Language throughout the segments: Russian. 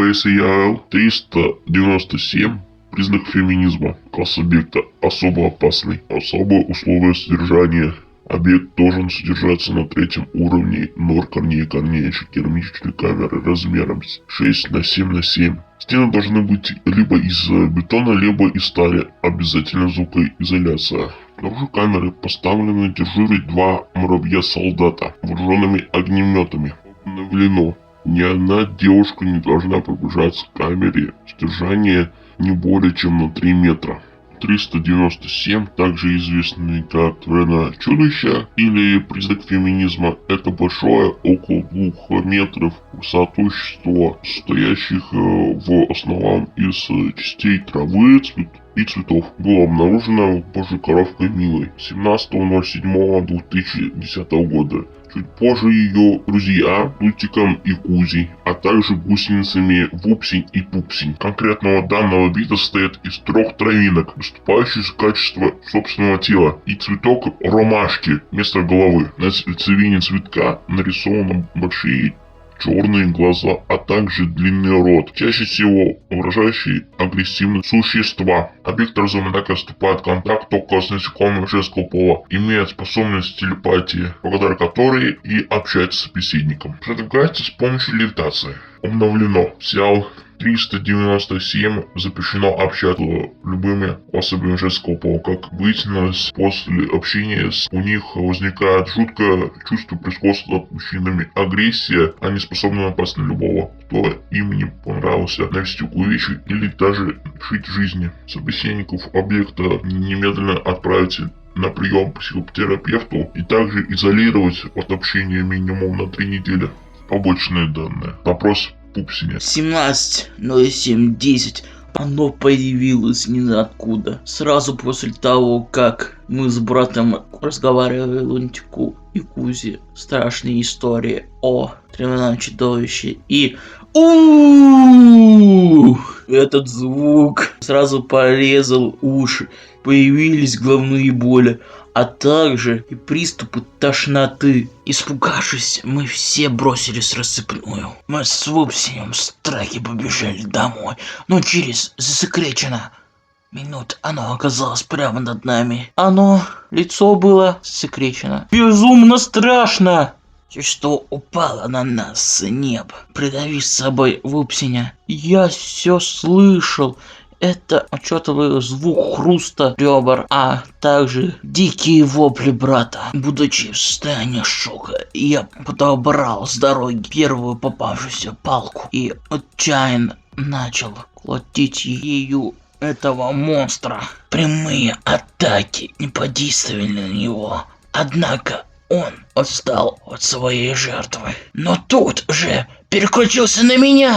ПСЯЛ 397. Признак феминизма. Класс объекта особо опасный. Особые условия содержания. Объект должен содержаться на третьем уровне нор корней керамической камеры размером 6 на 7 на 7. Стены должны быть либо из бетона, либо из стали. Обязательно звукоизоляция. Снаружи камеры поставлены дежурить 2 муравья-солдата, вооруженными огнеметами. Обновлено. Ни одна девушка не должна приближаться к камере. Содержание не более чем на 3 метра. 397, также известный как Трена чудище или признак феминизма, это большое, около 2 метров, высотой существо, состоящих в основном из частей травы и цветов. Было обнаружено в Божьей-Коровкой Милой 17.07.2010 года. Чуть позже ее друзья Лунтиком и Кузей, а также гусеницами Вупсень и Пупсень. Конкретного данного вида состоит из 3 травинок, выступающих в качестве собственного тела, и цветок ромашки вместо головы. На сердцевине цветка нарисованы большие черные глаза, а также длинный рот, чаще всего выражающий агрессивные существа. Объект разумно вступает в контакт только с насекомыми женского пола, имеет способность телепатии, благодаря которой и общается с собеседником. Продвигается с помощью левитации. Обновлено. Сял 397 запрещено общаться любыми особями женского пола. Как выяснилось, после общения у них возникает жуткое чувство превосходства над мужчинами, агрессия, они способны напасть на любого, кто им не понравился, навести увечья или даже лишить жизни. Собеседников объекта немедленно отправить на прием к психотерапевту и также изолировать от общения минимум на 3 недели. Побочные данные. Вопрос Пупсине. 17.07.10. Оно появилось ниоткуда. Сразу после того, как мы с братом разговаривали Лунтику и Кузе. Страшные истории о Тревожном чудовище. И этот звук сразу порезал уши. Появились головные боли, а также и приступы тошноты. Испугавшись, мы все бросились рассыпную. Мы с Вупсием в страхе побежали домой, но через засекречено минут оно оказалось прямо над нами. Лицо было засекречено. Безумно страшно! Существо упало на нас с неба, придавив с собой Вупсиня. Я все слышал. Это отчетливый звук хруста ребер, а также дикие вопли брата. Будучи в состоянии шока, я подобрал с дороги первую попавшуюся палку и отчаянно начал колотить ею этого монстра. Прямые атаки не подействовали на него, однако он отстал от своей жертвы. Но тут же переключился на меня,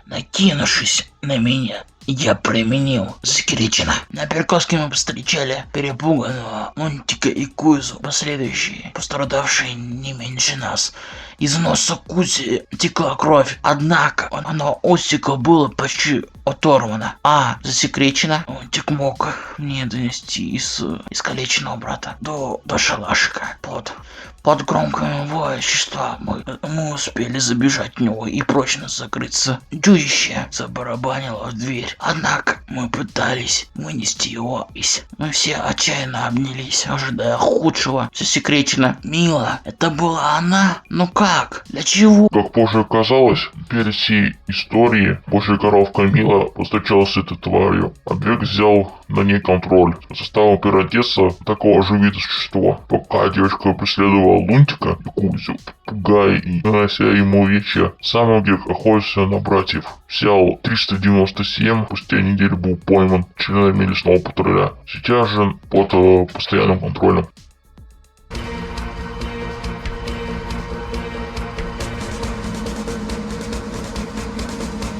накинувшись на меня. Я применил засекречено. На перекрестке мы встречали перепуганного Лунтика и Кузу, последующие, пострадавшие не меньше нас. Из носа Кузи текла кровь, однако оно осико было почти оторвано, а засекречено Лунтик мог мне донести из искалеченного брата до шалашика. Под громкое вой существа мы успели забежать в него и прочно закрыться. Чудище забарабанило в дверь, однако мы пытались вынести его из. Мы все отчаянно обнялись, ожидая худшего. Засекречено. Мила, это была она? Ну как? Для чего? Как позже оказалось, перед всей историей Божья-Коровка Мила постучалась с этой тварью. Объект взял на ней контроль. Заставил переодеться такого же вида существа. Пока девочка преследовала Лунтика и Кузю, пугая и нанося ему увечья, сам объект охотился на братьев. Сял 397 спустя неделю был пойман членами лесного патруля. Сейчас же под постоянным контролем.